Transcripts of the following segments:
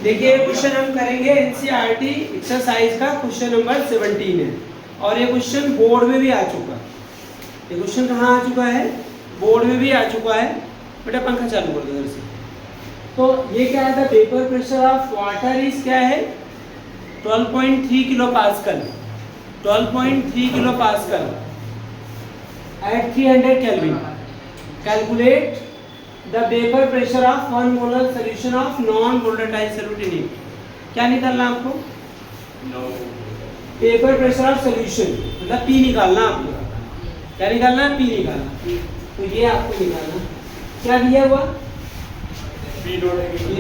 देखिए क्वेश्चन हम करेंगे एनसीईआरटी एक्सरसाइज का क्वेश्चन नंबर 17 है और ये क्वेश्चन बोर्ड में भी आ चुका है। ये क्वेश्चन कहाँ आ चुका है? बोर्ड में भी आ चुका है। बेटा पंखा चालू कर दो इधर से। तो ये क्या है? Vapour pressure of water is क्या है? 12.3 kilo pascal. 12.3 kilo pascal at 300 kelvin. Calculate the vapor pressure of 1 molar solution of non volatile solute in it। क्या निकालना आपको? पेपर प्रेशर ऑफ सोल्यूशन मतलब पी निकालना आपको। क्या निकालना? पी निकालना। तो ये आपको निकालना। क्या दिया हुआ? पी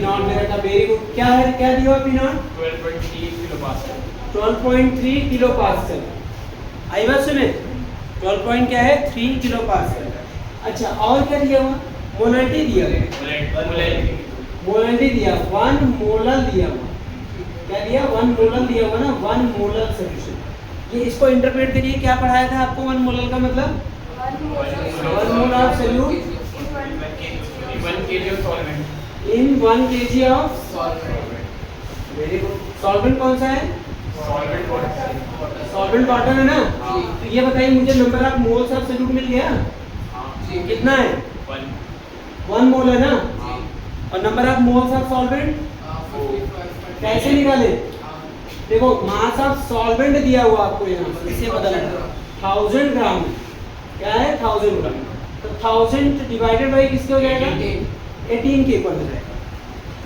नॉट में रखा। Very good. क्या है? क्या दिया हुआ? P naught 12.3 kilo pascal. 12.3 kilo pascal आई बात सुने। 12 क्या है? 3 किलो पास्कल। अच्छा और क्या दिया हुआ? मोलरिटी दिया गया। मोलरिटी दिया 1 मोलर दिया हुआ। क्या दिया? 1 मोलर दिया हुआ ना। 1 मोलर सॉल्यूशन। ये इसको इंटरप्रेट करिए। क्या पढ़ाया था आपको? 1 मोलर का मतलब 1 molar of solute in 1 kg of solvent. Very good. Solvent कौन सा है? सॉल्वेंट वाटर है ना। तो ये बताइए मुझे number of moles of solute मिल गया। कितना है? 1 मोल है ना। और number of moles of solvent कैसे निकाले? देखो मास ऑफ सॉल्वेंट दिया हुआ आपको यहाँ पर। इससे पता लगा 1000 ग्राम। क्या है? 1000 ग्राम। तो 1000 डिवाइडेड बाई किससे हो जाएगा? 18 के ऊपर हो जाएगा।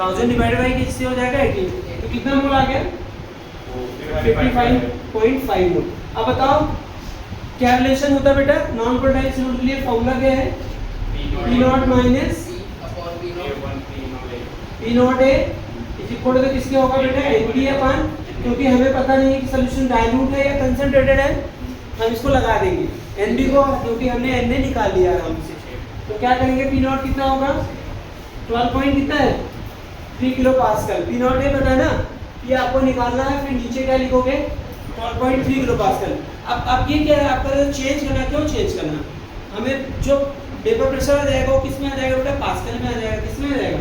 1000 डिवाइडेड बाई किससे हो जाएगा? 18। तो कितना मोल आ गया? 55.5 मोल। अब बताओ क्या रिलेशन होता है बेटा नॉन पोलराइज्ड सॉल्यूट के लिए? फॉर्मूला क्या है? P naught minus P naught A is equal to किसके होगा बेटा? NB अपन। क्योंकि हमें पता नहीं है कि सॉल्यूशन डाइल्यूट है या कंसंट्रेटेड है, हम इसको लगा देंगे NB को, क्योंकि हमने Na निकाल लिया आराम से। तो क्या करेंगे? P नॉट कितना होगा? 12 पॉइंट कितना है? 3 किलो पास्कल। P नॉट ए पता है ना, ये आपको निकालना है। फिर नीचे क्या लिखोगे? 12.3 किलो पास्कल। अब ये क्या है आपका? चेंज करना। क्यों चेंज करना? हमें जो वेपर प्रेशर आ जाएगा वो किस में आ जाएगा बेटा? पास्कल में आ जाएगा। किस में आ जाएगा?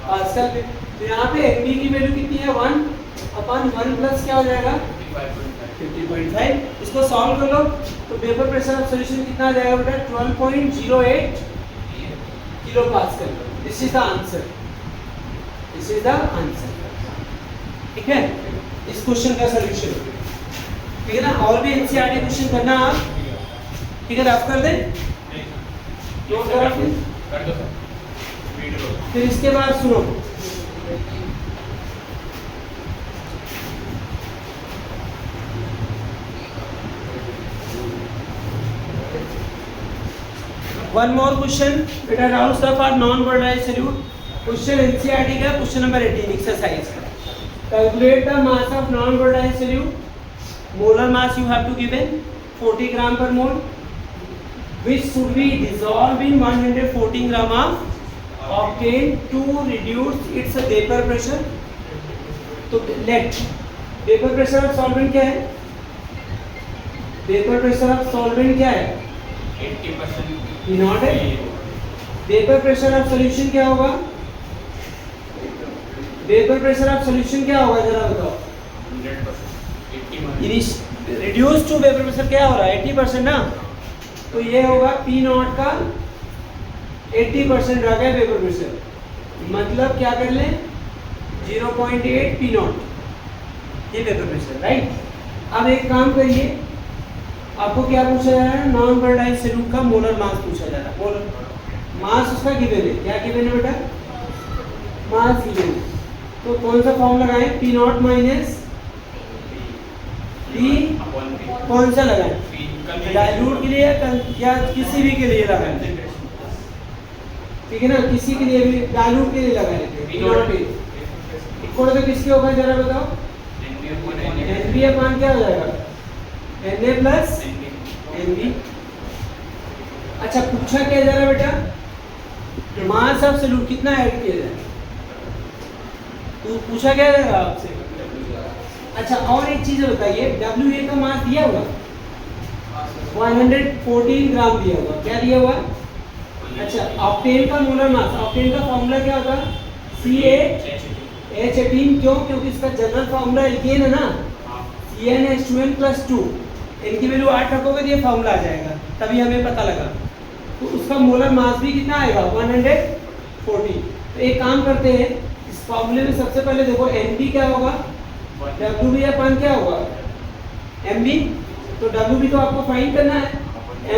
पास्कल में। तो यहाँ पे NB की वैल्यू कितनी है? 1/1 प्लस क्या हो जाएगा? 50.5। इसको सॉल्व कर लो तो वेपर प्रेशर ऑफ सॉल्यूशन कितना आ जाएगा बेटा? 12.08 kilo pascal. This is the answer. This is the answer. ठीक है, इस क्वेश्चन का सॉल्यूशन। ठीक है ना। और भी एनसीईआरटी क्वेश्चन करना आप। ठीक है, आप कर दें। क्यों कर दो सर। फिर इसके बाद सुनो, वन मोर क्वेश्चन बेटा। Round stuff are non polarised solute. Question NCERT का क्वेश्चन नंबर 18 एक्सरसाइज का। Calculate the mass of non polarised solute. Molar mass you have to given 40 gram पर mole, which should be dissolved in 114 gram of octane to reduce its vapor pressure। तो let vapor pressure of solvent क्या है? vapor pressure of solvent क्या है? 80%। P not है। vapor pressure of solution क्या होगा? vapor pressure of solution क्या होगा जरा बताओ? 100%। reduce to vapor pressure क्या हो रहा है? 80% ना। तो ये होगा P नॉट का 80% रह गया वेपर प्रेशर। मतलब क्या कर लें? 0.8 P नॉट ये वेपर प्रेशर, राइट। अब एक काम करिए, आपको क्या पूछा जा रहा है? नॉन पोलराइज्ड सॉल्यूट का मोलर मास पूछा जा रहा है। मोलर मास उसका गिवन है। क्या गिवन है बेटा? मास गिवन है। तो कौन सा फॉर्म लगाएं? P नॉट माइनस P कौन सा लगाएं? डाइल्यूट के लिए या किसी भी के लिए लगाएं। ठीक है ना, किसी के लिए भी डाइल्यूट के लिए लगाएं। इक्वल तो किसके होगा जरा बताओ? NB अपन क्या हो जाएगा? Na plus NB। अच्छा पूछा क्या जा रहा है बेटा? मास ऑफ सॉल्यूट कितना ऐड किया जाए? तो पूछा क्या जा रहा है आपसे? अच्छा और एक चीज बताइए, WA का मास दिया हुआ 114 ग्राम दिया हुआ। क्या दिया हुआ? अच्छा ऑक्टेन का मोलर मास। ऑक्टेन का फॉर्मूला क्या होता है? Ca H18 क्यों? क्योंकि इसका जनरल फार्मूला एल्केन है ना, CnH2n+2। इनकी वैल्यू 8 रखोगे तो ये फार्मूला आ जाएगा, तभी हमें पता लगा। तो उसका मोलर मास भी कितना आएगा? 140। तो एक काम करते हैं, इस फार्मूले में सबसे पहले देखो Nb क्या होगा, Wb अपन क्या होगा, Mb। तो Wb तो आपको फाइंड करना है,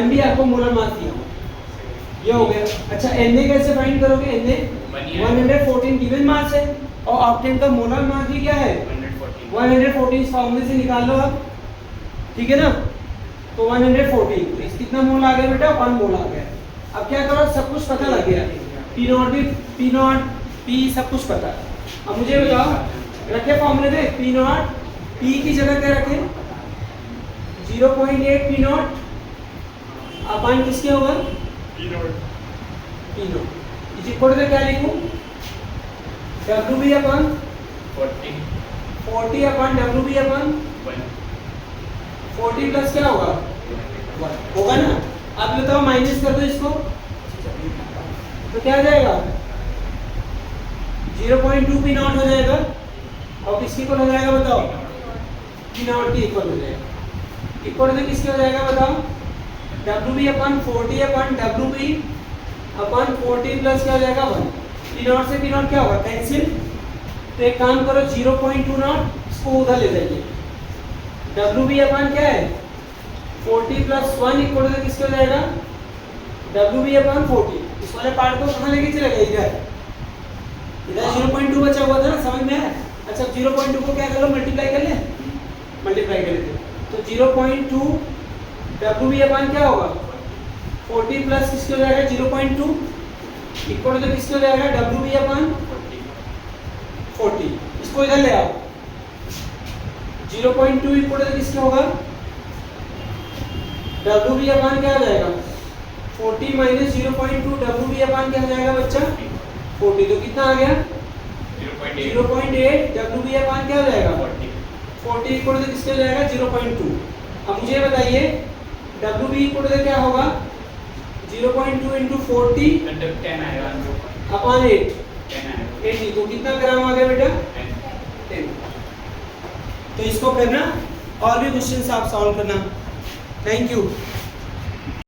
Mb आपको मोलर मास दिया होगा, ये हो गया। अच्छा Na कैसे फाइंड करोगे? Na 114 गिवन मास है और ऑक्टेन का मोलर मास भी क्या है? 114। इस फार्मूले से निकाल लो आप, ठीक है ना। तो 114, तो इस कितना मोल आ गया बेटा? 1 मोल आ गया। अब क्या करो, सब कुछ पता लग गया, पी नॉट भी, पी नॉट पी सब कुछ पता है। अब मुझे बताओ, रखे फार्मूले में पी नॉट, पी की जगह क्या रखे? 0.8 पी नॉट अपन किसके होगा? पी नॉट इस इक्वल से क्या लिखूं? Wb अपन 40 अपन Wb अपन 40 प्लस क्या होगा? 1 होगा ना। अब बताओ माइनस कर दो इसको, तो क्या आ जाएगा? 0.2 पी नॉट हो जाएगा। और किसके इक्वल हो जाएगा बताओ? पी नॉट के इक्वल हो जाएगा। इक्वल से किसके हो जाएगा बताओ? Wb अपन 40 अपन Wb अपन 40 प्लस क्या हो जाएगा? 1। पी नॉट से पी नॉट क्या होगा? कैंसिल। तो एक काम करो, 0.2 नॉट इसको उधर ले जाइए। Wb अपन क्या है? 40 प्लस 1 इक्वल से किसके हो जाएगा? Wb अपन 40। इस वाले पार्ट को कहाँ लेके चलेगा? इधर। इधर 0.2 बचा हुआ था ना, समझ में आया? अच्छा 0.2 को क्या कर लो? मल्टीप्लाई कर ले, मल्टीप्लाई कर लेते। तो 0.2 Wb अपन क्या होगा? 40 प्लस किसके हो जाएगा? 0.2 इक्वल तो किसके हो जाएगा? Wb अपन 40। इसको इधर ले आओ। 0.2 इक्वल तो किसके होगा? Wb अपन क्या हो जाएगा? 40 माइनस 0.2 Wb अपन क्या हो जाएगा बच्चा? 40। तो कितना आ गया? 0.8 Wb अपन क्या हो जाएगा? 40 इक्वल तो किसके हो जाएगा? 0.2। अब मुझे बताइए Wb इक्वल तो क्या होगा? 0.2 इंटू 40 10 आएगा अपन 8। 80। तो कितना ग्राम आ गया बेटा? 10। तो इसको करना, और भी क्वेश्चंस आप सॉल्व करना। Thank you.